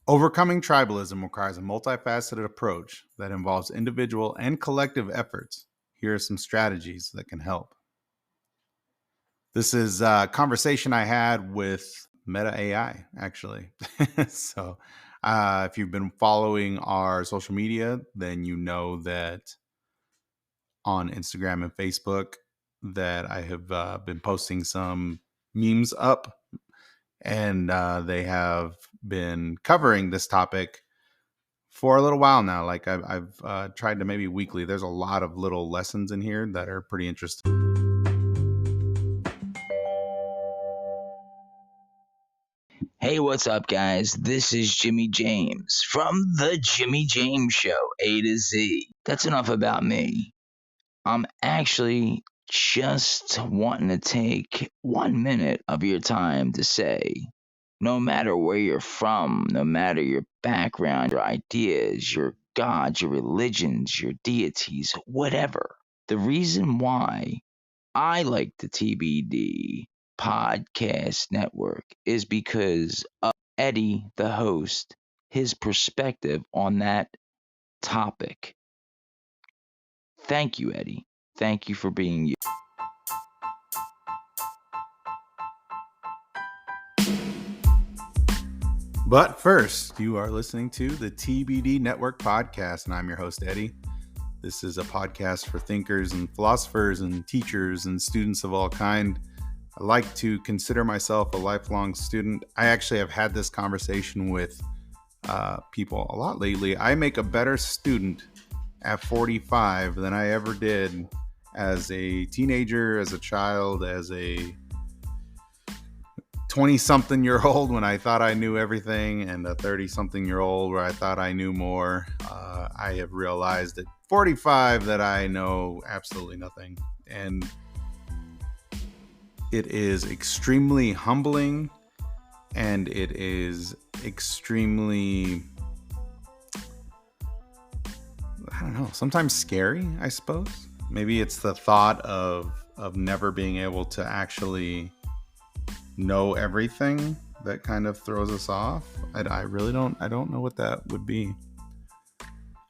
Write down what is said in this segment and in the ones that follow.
Overcoming tribalism requires a multifaceted approach that involves individual and collective efforts. Here are some strategies that can help. This is a conversation I had with Meta AI, actually. so, if you've been following our social media, then you know that on Instagram and Facebook that I have been posting some memes up, and they have been covering this topic for a little while now. Like I've tried to maybe weekly. There's a lot of little lessons in here that are pretty interesting. Hey, what's up, guys? This is Jimmy James from The Jimmy James Show, A to Z. That's enough about me. I'm actually just wanting to take 1 minute of your time to say no matter where you're from, no matter your background, your ideas, your gods, your religions, your deities, whatever, the reason why I like the TBD podcast network is because of Eddie, the host, his perspective on that topic. Thank you, Eddie. Thank you for being you. But first, you are listening to the TBD Network podcast, and I'm your host, Eddie. This is a podcast for thinkers and philosophers and teachers and students of all kind. I like to consider myself a lifelong student. I actually have had this conversation with people a lot lately. I make a better student at 45 than I ever did as a teenager, as a child, as a 20-something-year-old when I thought I knew everything, and a 30-something-year-old where I thought I knew more. I have realized at 45 that I know absolutely nothing. And it is extremely humbling, and it is extremely, I don't know, sometimes scary, I suppose. Maybe it's the thought of never being able to actually know everything that kind of throws us off. I really don't know what that would be.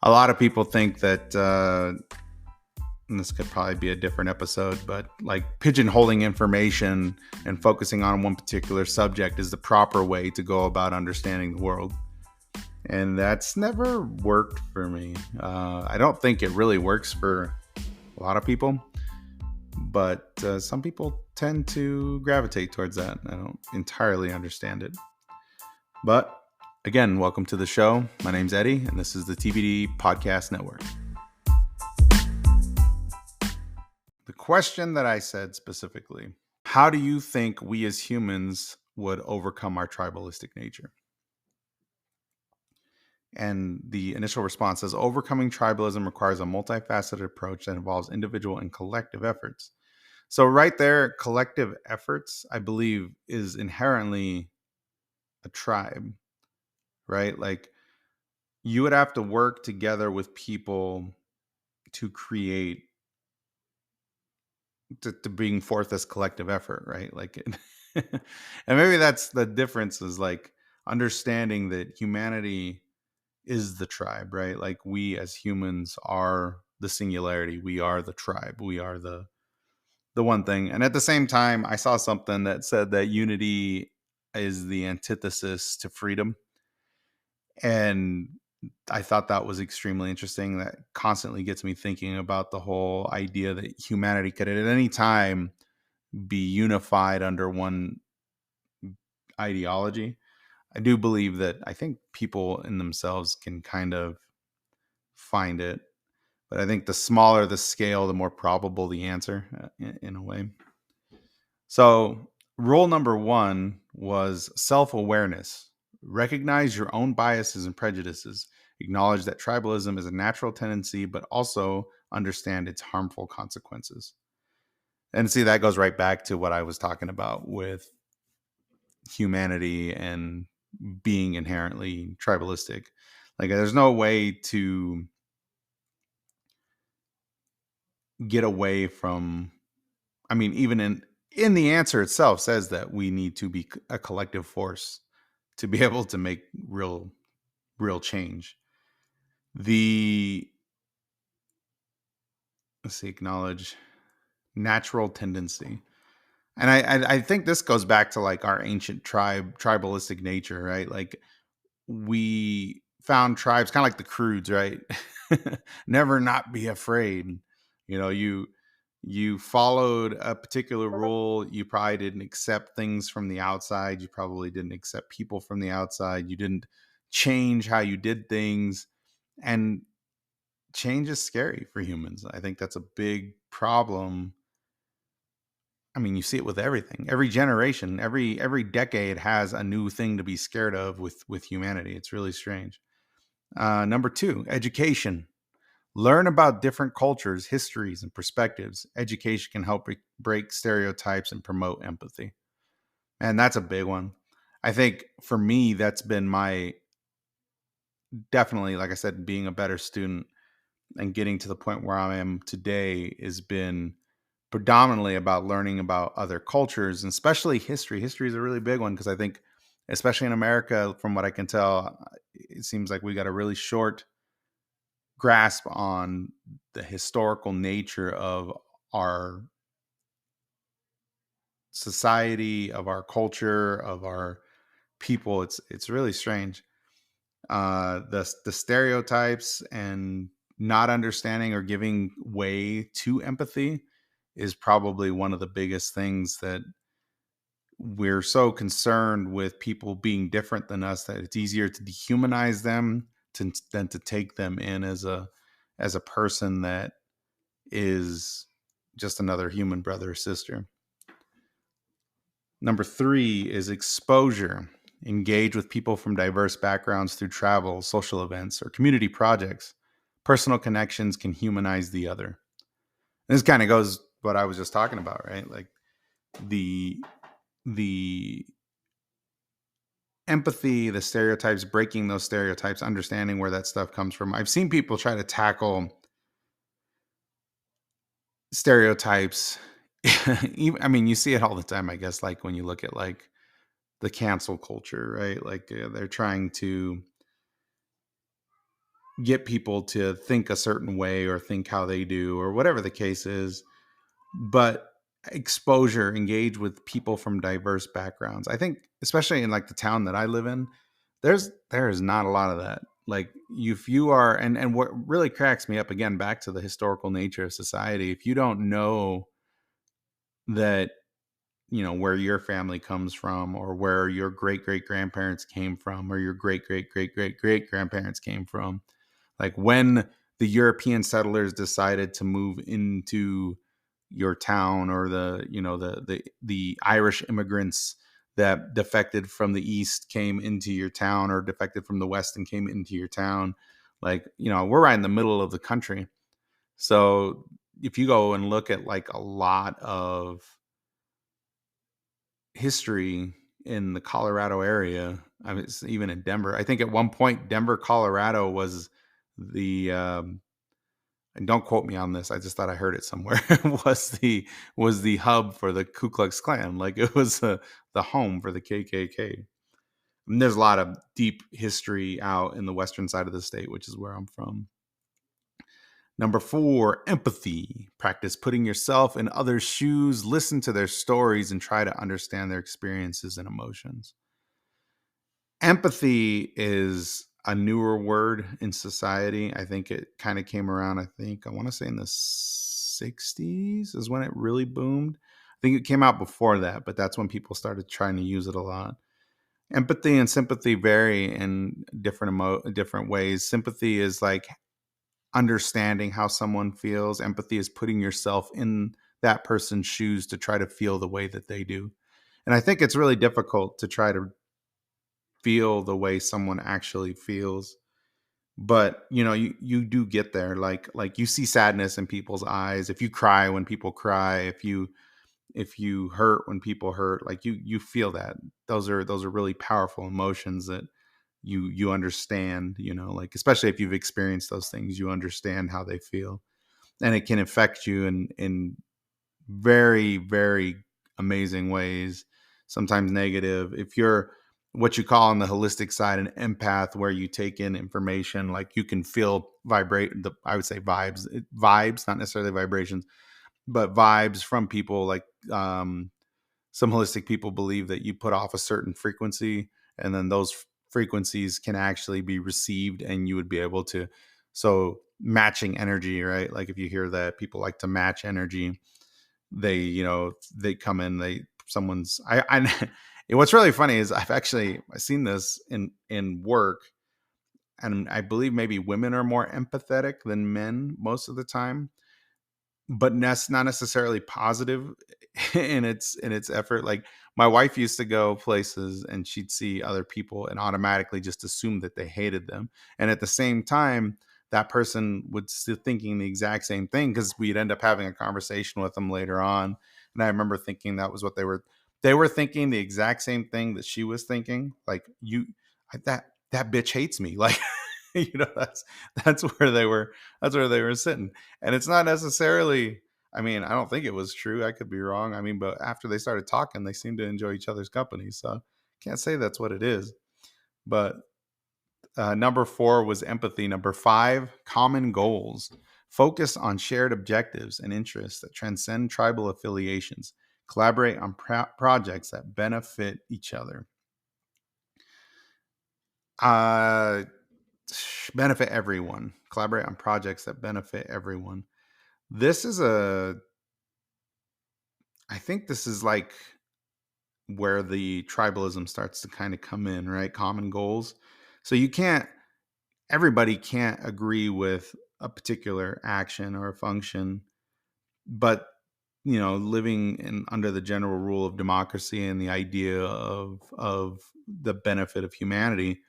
A lot of people think that, and this could probably be a different episode, but like pigeonholing information and focusing on one particular subject is the proper way to go about understanding the world. And that's never worked for me. I don't think it really works for a lot of people, but some people tend to gravitate towards that. I don't entirely understand it. But again, welcome to the show. My name's Eddie, and this is the TBD Podcast Network. The question that I said specifically, how do you think we as humans would overcome our tribalistic nature? And the initial response says, overcoming tribalism requires a multifaceted approach that involves individual and collective efforts. So right there, collective efforts, I believe, is inherently a tribe, right? Like you would have to work together with people to create, to bring forth this collective effort, right? Like, and maybe that's the difference, is like understanding that humanity is the tribe, right? Like we as humans are the singularity. We are the tribe. We are the one thing. And at the same time, I saw something that said that unity is the antithesis to freedom. And I thought that was extremely interesting. That constantly gets me thinking about the whole idea that humanity could at any time be unified under one ideology. I do believe that I think people in themselves can kind of find it. But I think the smaller the scale, the more probable the answer, in a way. So, rule number one was self awareness. Recognize your own biases and prejudices. Acknowledge that tribalism is a natural tendency, but also understand its harmful consequences. And see, that goes right back to what I was talking about with humanity and being inherently tribalistic. Like, there's no way to get away from, I mean, even in the answer itself says that we need to be a collective force to be able to make real real change. The let's see, acknowledge natural tendency. And I think this goes back to like our ancient tribalistic nature, right? Like we found tribes kind of like the Crudes, right? Never not be afraid. You followed a particular rule. You probably didn't accept things from the outside. You probably didn't accept people from the outside. You didn't change how you did things. And change is scary for humans. I think that's a big problem. I mean, you see it with everything. Every generation, every decade has a new thing to be scared of with humanity. It's really strange. Number two, education. Learn about different cultures, histories, and perspectives. Education can help break stereotypes and promote empathy. And that's a big one. I think for me, that's been my definitely, like I said, being a better student and getting to the point where I am today has been predominantly about learning about other cultures and especially history. History is a really big one because I think, especially in America, from what I can tell, it seems like we got a really short grasp on the historical nature of our society, of our culture, of our people. It's really strange. The stereotypes and not understanding or giving way to empathy is probably one of the biggest things that we're so concerned with people being different than us that it's easier to dehumanize them than to take them in as a person that is just another human brother or sister. Number three is exposure. Engage with people from diverse backgrounds through travel, social events, or community projects. Personal connections can humanize the other. This kind of goes what I was just talking about, right? Like the the empathy, the stereotypes, breaking those stereotypes, understanding where that stuff comes from. I've seen people try to tackle stereotypes. I mean, you see it all the time, I guess, like when you look at like the cancel culture, right? Like they're trying to get people to think a certain way or think how they do or whatever the case is. But exposure, engage with people from diverse backgrounds. I think, especially in like the town that I live in, there is not a lot of that. Like if you are, and what really cracks me up again, back to the historical nature of society, if you don't know that, where your family comes from or where your great great grandparents came from or your great great great great great grandparents came from, like when the European settlers decided to move into your town, or the Irish immigrants that defected from the east came into your town, or defected from the west and came into your town, like, we're right in the middle of the country. So if you go and look at like a lot of history in the Colorado area, I mean, it's even in Denver. I think at one point Denver, Colorado was the and don't quote me on this, I just thought I heard it somewhere, was the hub for the Ku Klux Klan. Like it was the home for the KKK. And there's a lot of deep history out in the western side of the state, which is where I'm from. Number four, empathy. Practice putting yourself in others' shoes, listen to their stories, and try to understand their experiences and emotions. Empathy is a newer word in society. I think it kind of came around, I want to say in the 60s is when it really boomed. I think it came out before that, but that's when people started trying to use it a lot. Empathy and sympathy vary in different ways. Sympathy is like understanding how someone feels. Empathy is putting yourself in that person's shoes to try to feel the way that they do. And I think it's really difficult to try to feel the way someone actually feels, but you do get there. Like you see sadness in people's eyes, if you cry when people cry, if you hurt when people hurt, like you feel that. Those are really powerful emotions that you understand, like especially if you've experienced those things, you understand how they feel, and it can affect you in very very amazing ways, sometimes negative. If you're what you call on the holistic side an empath, where you take in information, like you can feel I would say vibes, not necessarily vibrations, but vibes from people. Like some holistic people believe that you put off a certain frequency, and then those frequencies can actually be received, and you would be able to, so matching energy, right? Like if you hear that people like to match energy, they come in, they someone's I what's really funny is I've seen this in work, and I believe maybe women are more empathetic than men most of the time, but that's not necessarily positive in its effort. Like my wife used to go places and she'd see other people and automatically just assume that they hated them, and at the same time that person would still thinking the exact same thing, because we'd end up having a conversation with them later on, and I remember thinking that was what they were thinking, the exact same thing that she was thinking, like that bitch hates me, like that's where they were sitting. And it's not necessarily, I mean, I don't think it was true. I could be wrong. I mean, but after they started talking, they seemed to enjoy each other's company. So can't say that's what it is. But number 4 was empathy. Number 5, common goals. Focus on shared objectives and interests that transcend tribal affiliations. Collaborate on projects that benefit each other. Uh, benefit everyone. Collaborate on projects that benefit everyone. This is I think this is like where the tribalism starts to kind of come in, right? Common goals. So everybody can't agree with a particular action or a function, but living under the general rule of democracy and the idea of the benefit of humanity,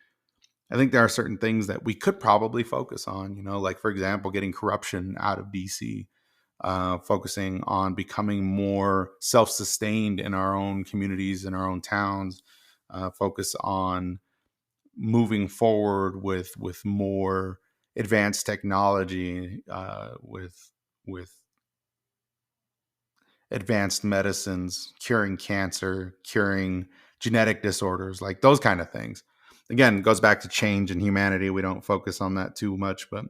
I think there are certain things that we could probably focus on, like for example, getting corruption out of DC, focusing on becoming more self-sustained in our own communities, in our own towns, focus on moving forward with more advanced technology, with advanced medicines, curing cancer, curing genetic disorders, like those kind of things. Again, it goes back to change in humanity. We don't focus on that too much, but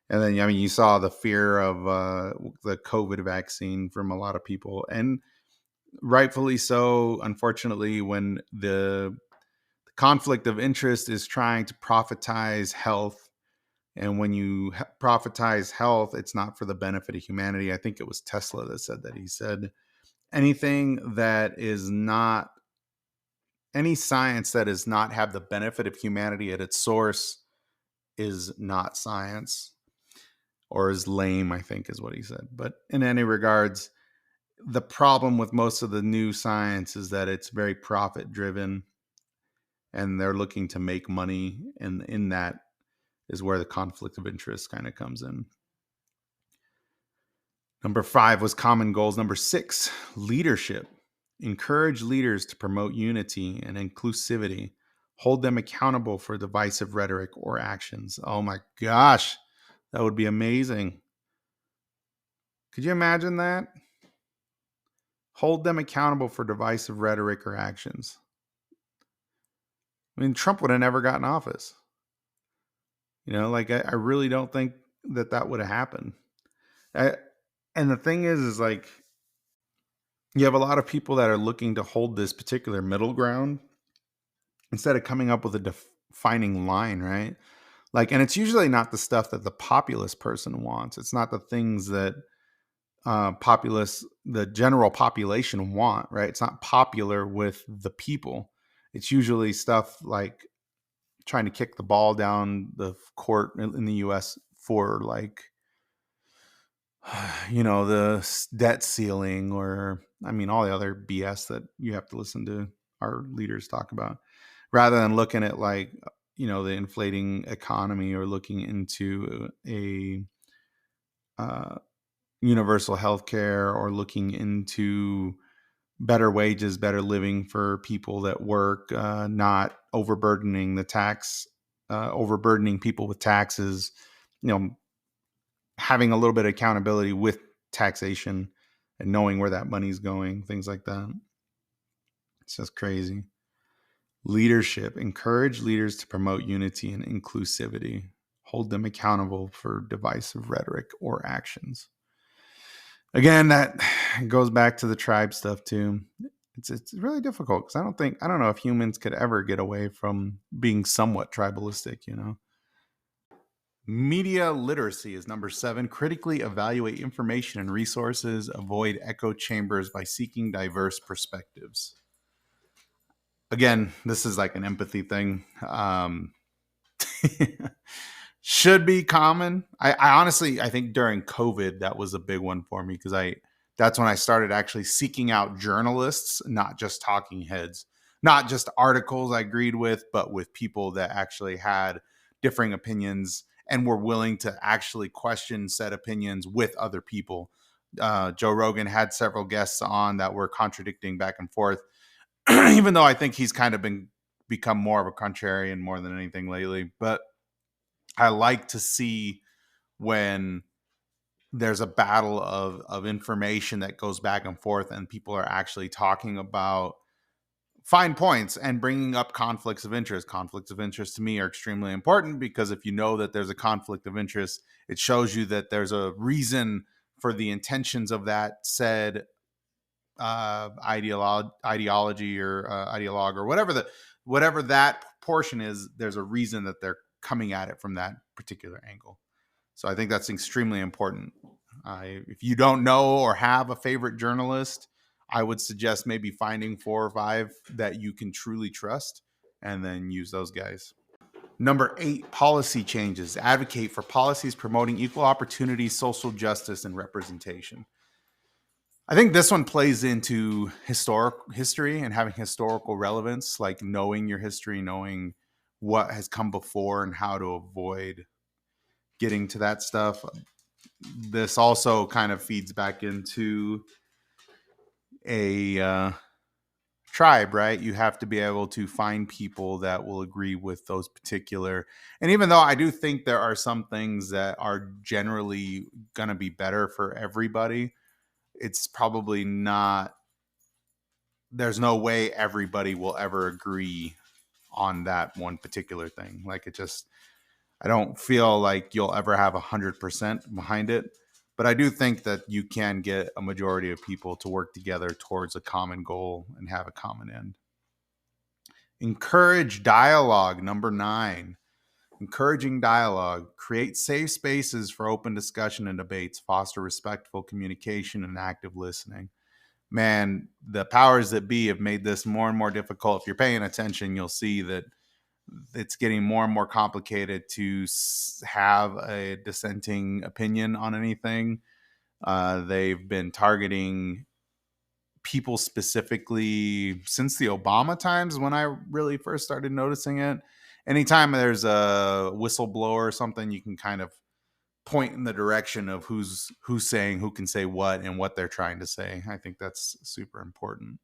and then, I mean, you saw the fear of the COVID vaccine from a lot of people, and rightfully so. Unfortunately, when the conflict of interest is trying to profitize health, and when you profitize health, it's not for the benefit of humanity. I think it was Tesla that said that. He said, anything that is not, any science that does not have the benefit of humanity at its source is not science, or is lame, I think is what he said. But in any regards, the problem with most of the new science is that it's very profit driven, and they're looking to make money. And in that is where the conflict of interest kind of comes in. Number 5 was common goals. Number 6, leadership. Encourage leaders to promote unity and inclusivity. Hold them accountable for divisive rhetoric or actions. Oh my gosh, that would be amazing. Could you imagine that? Hold them accountable for divisive rhetoric or actions. I mean, Trump would have never gotten office. Like I really don't think that would have happened. And the thing is like, you have a lot of people that are looking to hold this particular middle ground instead of coming up with a defining line, right? Like, and it's usually not the stuff that the populist person wants. It's not the things that the general population want, right? It's not popular with the people. It's usually stuff like trying to kick the ball down the court in the US for like, the debt ceiling, or I mean, all the other BS that you have to listen to our leaders talk about, rather than looking at like, the inflating economy, or looking into a universal health care, or looking into better wages, better living for people that work, not overburdening people with taxes, you know, having a little bit of accountability with taxation and knowing where that money's going, things like that. It's just crazy. Leadership. Encourage leaders to promote unity and inclusivity. Hold them accountable for divisive rhetoric or actions. Again, that goes back to the tribe stuff too. It's really difficult because I don't know if humans could ever get away from being somewhat tribalistic, you know. Media literacy is number 7. Critically evaluate information and resources. Avoid echo chambers by seeking diverse perspectives. Again, this is like an empathy thing. Should be common. I honestly, I think during COVID that was a big one for me because I that's when I started actually seeking out journalists, not just talking heads, not just articles I agreed with, but with people that actually had differing opinions and were willing to actually question said opinions with other people. Joe Rogan had several guests on that were contradicting back and forth, even though I think he's kind of become more of a contrarian more than anything lately. But I like to see when there's a battle of information that goes back and forth and people are actually talking about fine points and bringing up conflicts of interest. Conflicts of interest to me are extremely important because if you know that there's a conflict of interest, it shows you that there's a reason for the intentions of that said ideology or ideologue or whatever that portion is. There's a reason that they're coming at it from that particular angle. So I think that's extremely important. If you don't know or have a favorite journalist, I would suggest maybe finding 4 or 5 that you can truly trust and then use those guys. Number 8, policy changes. Advocate for policies promoting equal opportunity, social justice, and representation. I think this one plays into history and having historical relevance, like knowing your history, knowing what has come before and how to avoid getting to that stuff. This also kind of feeds back into a tribe, right? You have to be able to find people that will agree with those particular. And even though I do think there are some things that are generally going to be better for everybody, it's probably not, there's no way everybody will ever agree on that one particular thing. Like it just, I don't feel like you'll ever have 100% behind it, but I do think that you can get a majority of people to work together towards a common goal and have a common end. Encourage dialogue, number 9. Encouraging dialogue. Create safe spaces for open discussion and debates. Foster respectful communication and active listening. Man, the powers that be have made this more and more difficult. If you're paying attention, you'll see that it's getting more and more complicated to have a dissenting opinion on anything. They've been targeting people specifically since the Obama times when I really first started noticing it. Anytime there's a whistleblower or something, you can kind of point in the direction of who's saying who can say what and what they're trying to say. I think that's super important.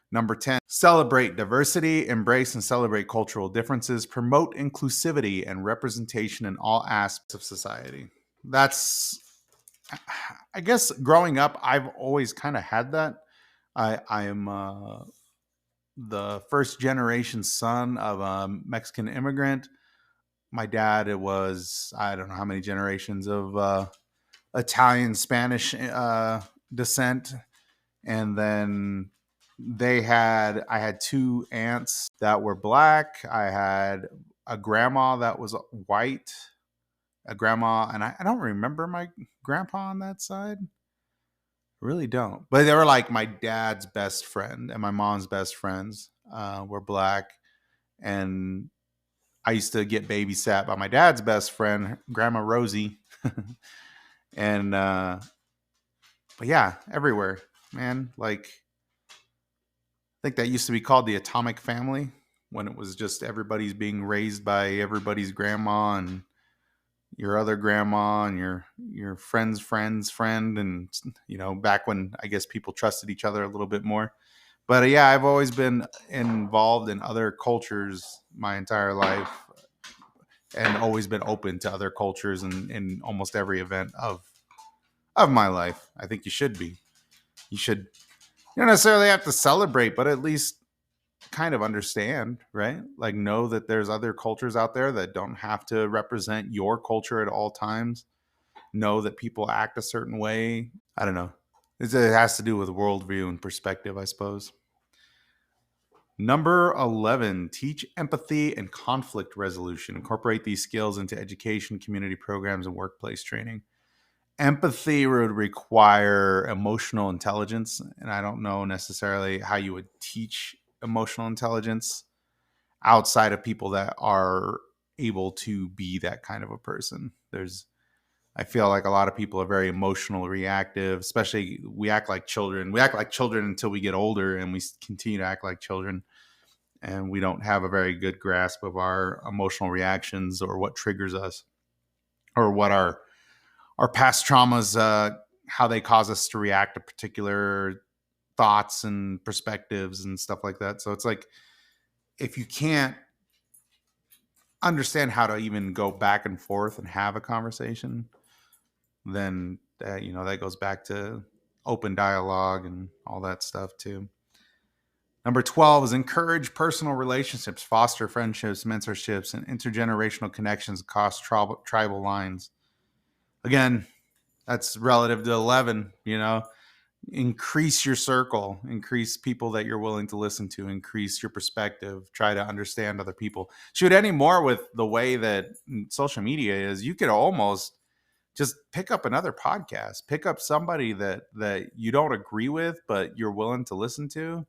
Number 10, celebrate diversity, embrace and celebrate cultural differences, promote inclusivity and representation in all aspects of society. That's, I guess, growing up, I've always kind of had that. I am the first generation son of a Mexican immigrant. My dad, it was, I don't know how many generations of Italian, Spanish descent. And then I had 2 aunts that were black. I had a grandma that was white, a grandma, and I don't remember my grandpa on that side. Really don't. But they were like my dad's best friend and my mom's best friends were black. And I used to get babysat by my dad's best friend, Grandma Rosie. And, but yeah, everywhere, man. Like, I think that used to be called the atomic family when it was just everybody's being raised by everybody's grandma and your other grandma and your friend's friend, and back when I guess people trusted each other a little bit more. But yeah, I've always been involved in other cultures my entire life and always been open to other cultures in almost every event of my life. I think you should be. You don't necessarily have to celebrate, but at least kind of understand, right? Like, know that there's other cultures out there that don't have to represent your culture at all times. Know that people act a certain way. I don't know. It has to do with worldview and perspective, I suppose. Number 11, teach empathy and conflict resolution. Incorporate these skills into education, community programs, and workplace training. Empathy would require emotional intelligence, and I don't know necessarily how you would teach emotional intelligence outside of people that are able to be that kind of a person. I feel like a lot of people are very emotional, reactive, especially we act like children. We act like children until we get older and we continue to act like children. And we don't have a very good grasp of our emotional reactions or what triggers us or what our past traumas, how they cause us to react to particular thoughts and perspectives and stuff like that. So it's like, if you can't understand how to even go back and forth and have a conversation, then that goes back to open dialogue and all that stuff too. Number 12 is encourage personal relationships, foster friendships, mentorships, and intergenerational connections across tribal lines. Again, that's relative to 11, increase your circle, increase people that you're willing to listen to, increase your perspective, try to understand other people. Shoot, anymore with the way that social media is, you could almost just pick up another podcast, pick up somebody that you don't agree with but you're willing to listen to,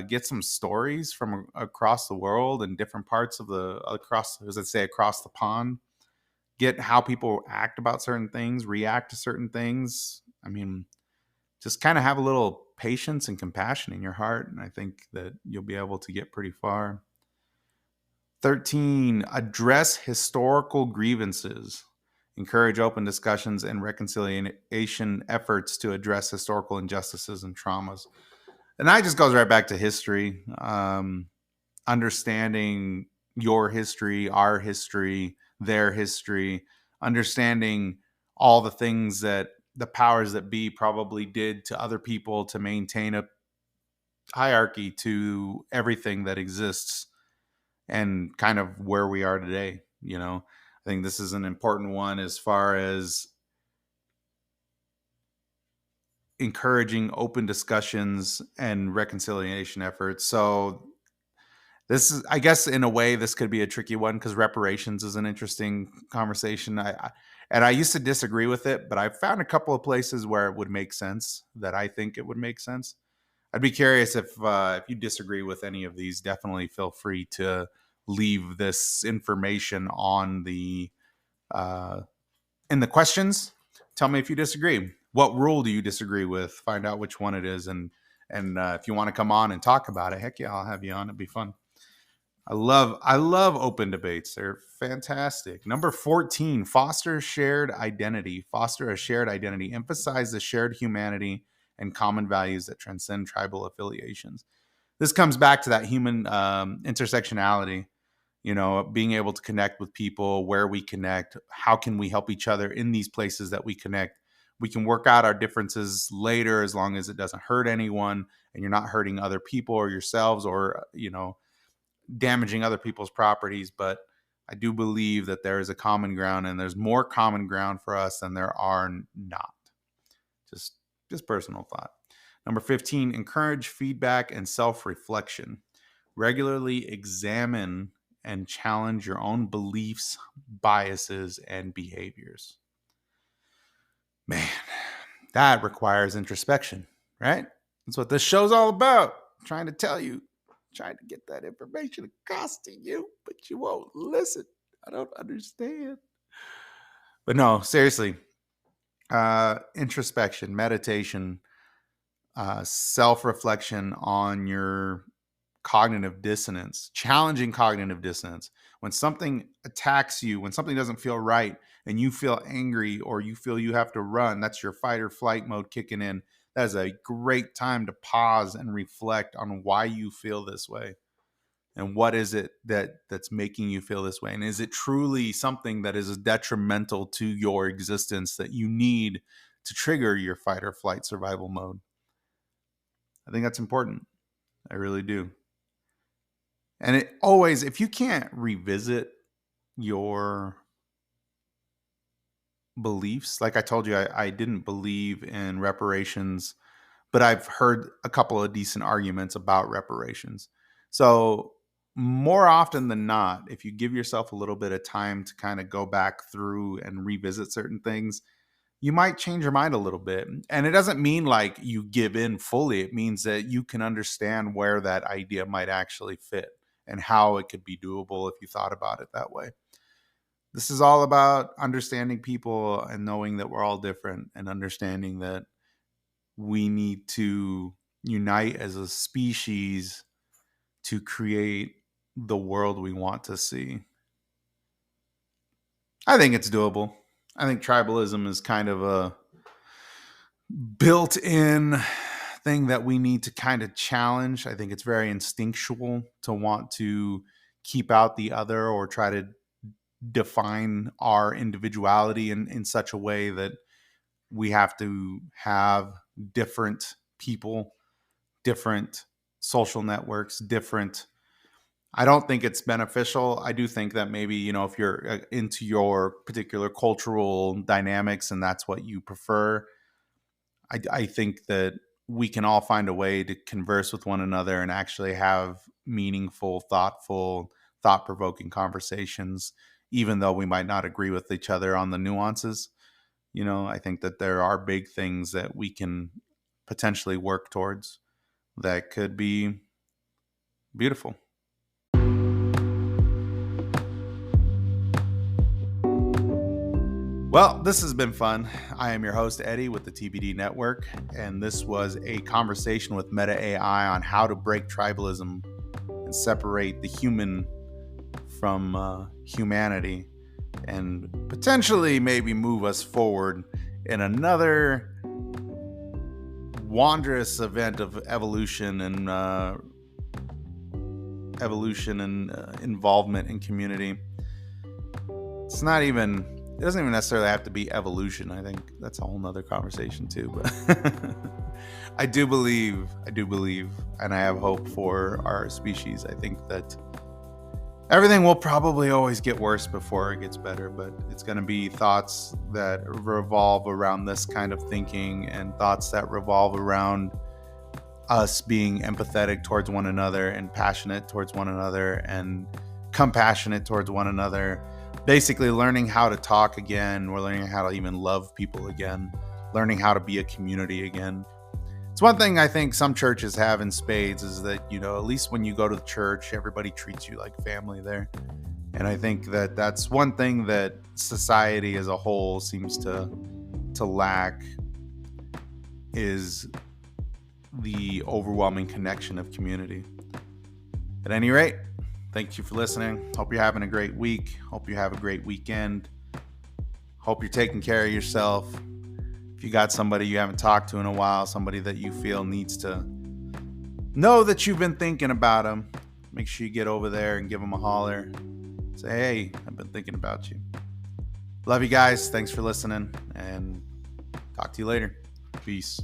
get some stories from across the world and different parts of across the pond, get how people act about certain things, react to certain things. I mean, just kind of have a little patience and compassion in your heart, and I think that you'll be able to get pretty far. 13, address historical grievances. Encourage open discussions and reconciliation efforts to address historical injustices and traumas. And that just goes right back to history. Understanding your history, our history, their history, understanding all the things that the powers that be probably did to other people to maintain a hierarchy to everything that exists, and kind of where we are today. I think this is an important one as far as encouraging open discussions and reconciliation efforts. So this is, I guess, in a way, this could be a tricky one because reparations is an interesting conversation. And I used to disagree with it, but I found a couple of places where it would make sense, that I think it would make sense. I'd be curious if you disagree with any of these. Definitely feel free to leave this information on the in the questions. Tell me if you disagree. What rule do you disagree with? Find out which one it is, and if you want to come on and talk about it, heck yeah, I'll have you on. It'd be fun. I love open debates. They're fantastic. Number 14, foster shared identity. Foster a shared identity. Emphasize the shared humanity and common values that transcend tribal affiliations. This comes back to that human intersectionality, being able to connect with people where we connect. How can we help each other in these places that we connect? We can work out our differences later as long as it doesn't hurt anyone and you're not hurting other people or yourselves, or, damaging other people's properties. But I do believe that there is a common ground, and there's more common ground for us than there are not. Just personal thought. Number 15, encourage feedback and self-reflection. Regularly examine and challenge your own beliefs, biases, and behaviors. Man, that requires introspection, right? That's what this show's all about. I'm trying to tell you, trying to get that information across to you, but you won't listen. I don't understand. But no, seriously, introspection, meditation, self-reflection on your cognitive dissonance, challenging cognitive dissonance. When something attacks you, when something doesn't feel right and you feel angry or you feel you have to run, that's your fight or flight mode kicking in. That is a great time to pause and reflect on why you feel this way. And what is it that's making you feel this way? And is it truly something that is detrimental to your existence that you need to trigger your fight or flight survival mode? I think that's important. I really do. And it always, if you can't revisit your beliefs, like I told you, I didn't believe in reparations, but I've heard a couple of decent arguments about reparations. So, more often than not, if you give yourself a little bit of time to kind of go back through and revisit certain things, you might change your mind a little bit. And it doesn't mean like you give in fully. It means that you can understand where that idea might actually fit and how it could be doable if you thought about it that way. This is all about understanding people and knowing that we're all different and understanding that we need to unite as a species to create the world we want to see. I think it's doable. I think tribalism is kind of a built in thing that we need to kind of challenge. I think it's very instinctual to want to keep out the other or try to define our individuality in such a way that we have to have different people, different social networks, different. I don't think it's beneficial. I do think that maybe, if you're into your particular cultural dynamics and that's what you prefer, I think that we can all find a way to converse with one another and actually have meaningful, thoughtful, thought provoking conversations, even though we might not agree with each other on the nuances. I think that there are big things that we can potentially work towards that could be beautiful. Well, this has been fun. I am your host, Eddie, with the TBD Network, and this was a conversation with Meta AI on how to break tribalism and separate the human from humanity and potentially maybe move us forward in another wondrous event of evolution and involvement in community. It doesn't even necessarily have to be evolution. I think that's a whole nother conversation too. But I do believe, and I have hope for our species. I think that everything will probably always get worse before it gets better, but it's going to be thoughts that revolve around this kind of thinking and thoughts that revolve around us being empathetic towards one another and passionate towards one another and compassionate towards one another. Basically learning how to talk again. We're learning how to even love people again, learning how to be a community again. It's one thing I think some churches have in spades is that, at least when you go to the church, everybody treats you like family there. And I think that that's one thing that society as a whole seems to lack is the overwhelming connection of community. At any rate, thank you for listening. Hope you're having a great week. Hope you have a great weekend. Hope you're taking care of yourself. If you got somebody you haven't talked to in a while, somebody that you feel needs to know that you've been thinking about them, make sure you get over there and give them a holler. Say, hey, I've been thinking about you. Love you guys. Thanks for listening, and talk to you later. Peace.